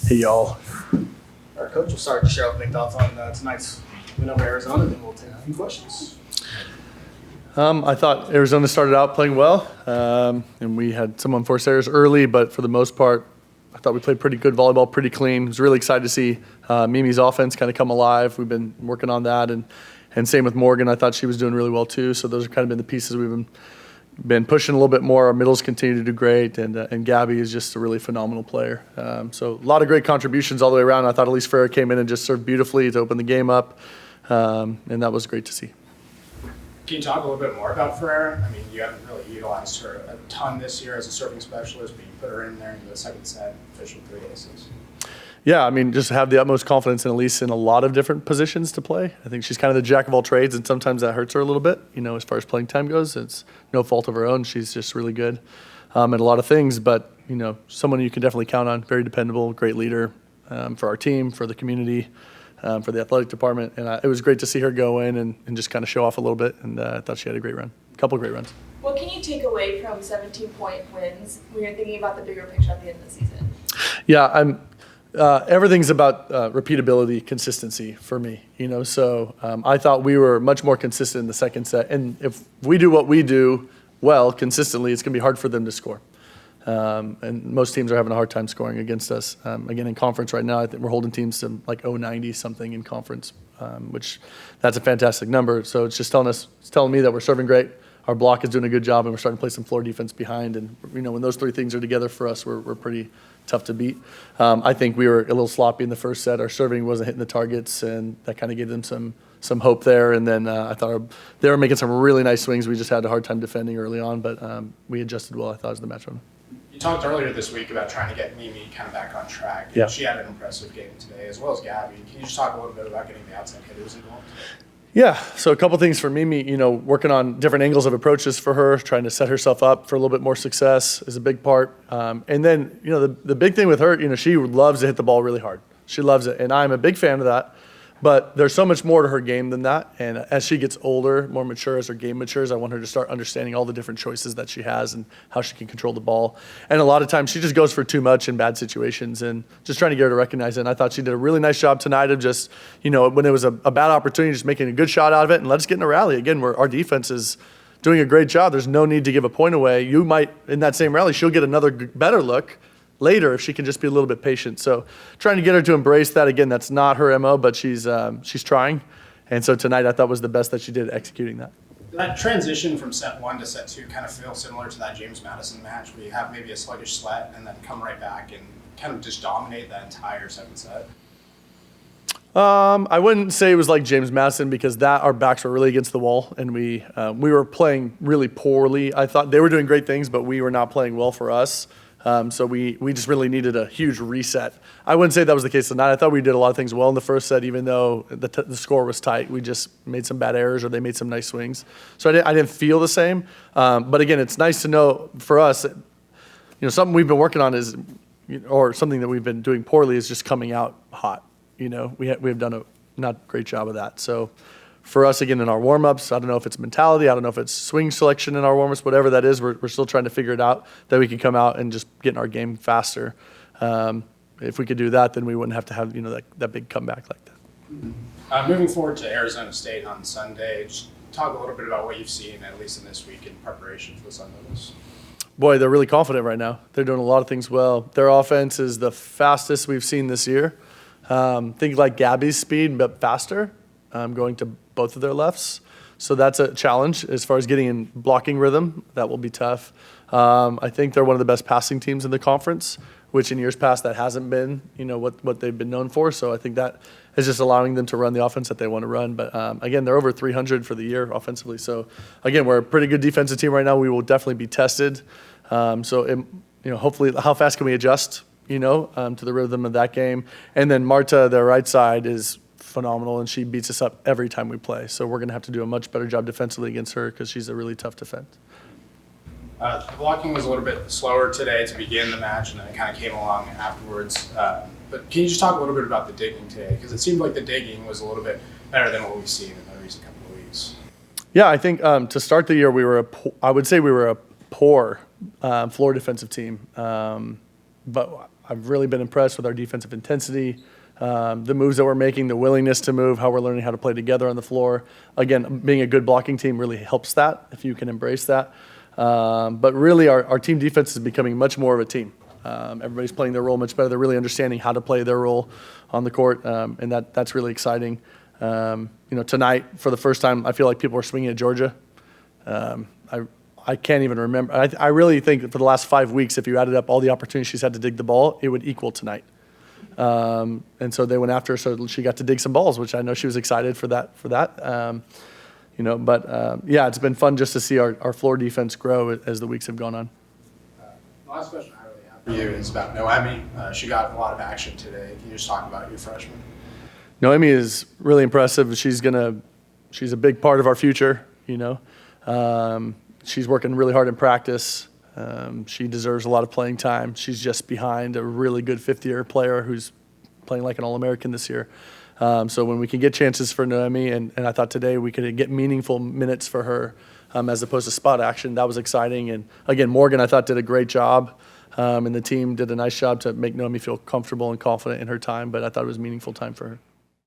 Hey, y'all. Our coach will start to share opening thoughts on tonight's win over Arizona, then we'll take a few questions. I thought Arizona started out playing well, and we had some unforced errors early, but for the most part, I thought we played pretty good volleyball, pretty clean. I was really excited to see Mimi's offense kind of come alive. We've been working on that, and same with Morgan. I thought she was doing really well too. So those have kind of been the pieces we've been pushing a little bit more. Our middles continue to do great, and Gabby is just a really phenomenal player. So a lot of great contributions all the way around. I thought Alise Farah came in and just served beautifully to open the game up, and that was great to see. Can you talk a little bit more about Farah? I mean, you haven't really utilized her a ton this year as a serving specialist, but you put her in there in the second set, official 3 aces. Yeah, I mean, just have the utmost confidence in Alise in a lot of different positions to play. I think she's kind of the jack of all trades, and sometimes that hurts her a little bit. You know, as far as playing time goes, it's no fault of her own. She's just really good at a lot of things, but, you know, someone you can definitely count on, very dependable, great leader for our team, for the community, for the athletic department. And it was great to see her go in and just kind of show off a little bit, and I thought she had a great run, a couple of great runs. What can you take away from 17-point wins when you're thinking about the bigger picture at the end of the season? Yeah, everything's about repeatability, consistency for me, you know. So I thought we were much more consistent in the second set, and if we do what we do well consistently, it's going to be hard for them to score. And most teams are having a hard time scoring against us. Again, in conference right now, I think we're holding teams to like 0.90 something in conference, which that's a fantastic number. So it's just telling me that we're serving great. Our block is doing a good job, and we're starting to play some floor defense behind. And you know, when those three things are together for us, we're pretty tough to beat. I think we were a little sloppy in the first set. Our serving wasn't hitting the targets, and that kind of gave them some hope there. And then I thought they were making some really nice swings. We just had a hard time defending early on, but we adjusted well, I thought, as the match went. You talked earlier this week about trying to get Mimi kind of back on track. Yeah. She had an impressive game today, as well as Gabby. Can you just talk a little bit about getting the outside hitters involved? Yeah, so a couple things for Mimi, you know, working on different angles of approaches for her, trying to set herself up for a little bit more success is a big part. And then, you know, the big thing with her, you know, she loves to hit the ball really hard. She loves it, and I'm a big fan of that. But there's so much more to her game than that. And as she gets older, more mature, as her game matures, I want her to start understanding all the different choices that she has and how she can control the ball. And a lot of times she just goes for too much in bad situations, and just trying to get her to recognize it. And I thought she did a really nice job tonight of just, you know, when it was a bad opportunity, just making a good shot out of it and let us get in a rally. Again, where our defense is doing a great job. There's no need to give a point away. You might, in that same rally, she'll get another better look later if she can just be a little bit patient. So trying to get her to embrace that. Again, that's not her MO, but she's trying. And so tonight I thought was the best that she did executing that. That transition from set 1 to set 2 kind of feels similar to that James Madison match where you have maybe a sluggish sweat and then come right back and kind of just dominate that entire second set. I wouldn't say it was like James Madison, because our backs were really against the wall, and we were playing really poorly. I thought they were doing great things, but we were not playing well for us. So we just really needed a huge reset. I wouldn't say that was the case tonight. I thought we did a lot of things well in the first set, even though the score was tight. We just made some bad errors, or they made some nice swings. So I didn't feel the same. But again, it's nice to know for us, you know, something we've been working on is, or something that we've been doing poorly is just coming out hot. You know, we have done a not great job of that. So for us, again, in our warm-ups, I don't know if it's mentality, I don't know if it's swing selection in our warm-ups, whatever that is, we're still trying to figure it out, that we can come out and just get in our game faster. If we could do that, then we wouldn't have to have, you know, that big comeback like that. Moving forward to Arizona State on Sunday, just talk a little bit about what you've seen, at least in this week, in preparation for the Sun Devils. Boy, they're really confident right now. They're doing a lot of things well. Their offense is the fastest we've seen this year. Think like Gabby's speed, but faster, going to both of their lefts. So that's a challenge as far as getting in blocking rhythm. That will be tough. I think they're one of the best passing teams in the conference, which in years past that hasn't been, you know, what they've been known for. So I think that is just allowing them to run the offense that they want to run. But again, they're over 300 for the year offensively. So again, we're a pretty good defensive team right now. We will definitely be tested. You know, hopefully, how fast can we adjust, you know, to the rhythm of that game? And then Marta, their right side, is phenomenal, and she beats us up every time we play. So we're going to have to do a much better job defensively against her, because she's a really tough defense. The blocking was a little bit slower today to begin the match, and then it kind of came along afterwards. But can you just talk a little bit about the digging today? Because it seemed like the digging was a little bit better than what we've seen in the recent couple of weeks. Yeah, I think to start the year, I would say we were a poor floor defensive team. But I've really been impressed with our defensive intensity, the moves that we're making, the willingness to move, how we're learning how to play together on the floor. Again, being a good blocking team really helps that, if you can embrace that. But really, our team defense is becoming much more of a team. Everybody's playing their role much better. They're really understanding how to play their role on the court, and that's really exciting. Tonight, for the first time, I feel like people are swinging at Georgia. I can't even remember. I really think that for the last 5 weeks, if you added up all the opportunities she's had to dig the ball, it would equal tonight. And so they went after her, so she got to dig some balls, which I know she was excited for that. Yeah, it's been fun just to see our floor defense grow as the weeks have gone on. The last question I really have for you is about Noami. She got a lot of action today. Can you just talk about your freshman? Noemi is really impressive. She's a big part of our future. She's working really hard in practice. She deserves a lot of playing time. She's just behind a really good fifth-year player who's playing like an All-American this year. So when we can get chances for Noemi, and I thought today we could get meaningful minutes for her as opposed to spot action, that was exciting. And again, Morgan, I thought, did a great job, and the team did a nice job to make Noemi feel comfortable and confident in her time, but I thought it was meaningful time for her.